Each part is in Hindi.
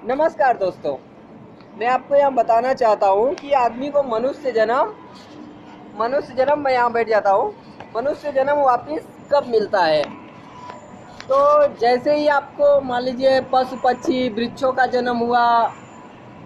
नमस्कार दोस्तों, मैं आपको यहाँ बताना चाहता हूँ कि आदमी को मनुष्य जन्म मैं यहाँ बैठ जाता हूँ। मनुष्य जन्म वापिस कब मिलता है? तो जैसे ही आपको मान लीजिए पशु पक्षी वृक्षों का जन्म हुआ,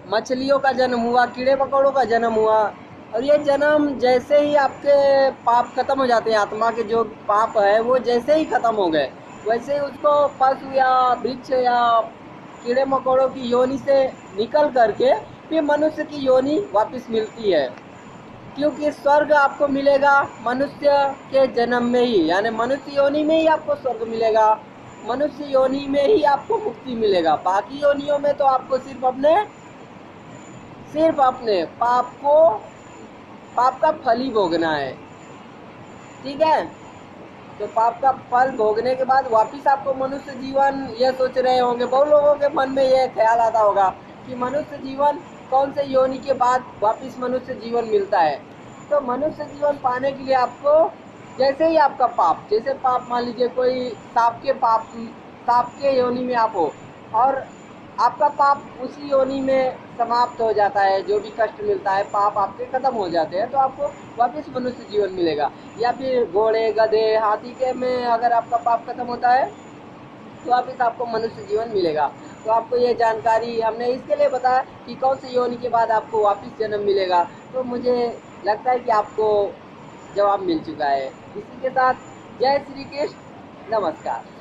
मछलियों का जन्म हुआ, कीड़े मकोड़ों का जन्म हुआ, और ये जन्म जैसे ही आपके पाप खत्म हो जाते हैं, आत्मा के जो पाप है वो जैसे ही खत्म हो गए, वैसे ही उसको पशु या वृक्ष या कीड़े मकोड़ों की योनि से निकल करके फिर मनुष्य की योनि वापस मिलती है। क्योंकि स्वर्ग आपको मिलेगा मनुष्य के जन्म में ही, यानी मनुष्य योनि में ही आपको स्वर्ग मिलेगा, मनुष्य योनि में ही आपको मुक्ति मिलेगा। बाकी योनियों में तो आपको सिर्फ अपने पाप का फल ही भोगना है। ठीक है, तो पाप का फल भोगने के बाद वापिस आपको मनुष्य जीवन, यह सोच रहे होंगे, बहुत लोगों के मन में यह ख्याल आता होगा कि मनुष्य जीवन कौन से योनि के बाद वापिस मनुष्य जीवन मिलता है। तो मनुष्य जीवन पाने के लिए आपको जैसे ही आपका पाप, जैसे पाप मान लीजिए कोई सांप के योनि में आप हो और आपका पाप उसी योनि में समाप्त हो जाता है, जो भी कष्ट मिलता है पाप आपके खत्म हो जाते हैं, तो आपको वापस मनुष्य जीवन मिलेगा। या फिर घोड़े गधे हाथी के में अगर आपका पाप खत्म होता है तो वापस आपको मनुष्य जीवन मिलेगा। तो आपको ये जानकारी हमने इसके लिए बताया कि कौन सी योनि के बाद आपको वापस जन्म मिलेगा। तो मुझे लगता है कि आपको जवाब मिल चुका है। इसी के साथ जय श्री कृष्ण, नमस्कार।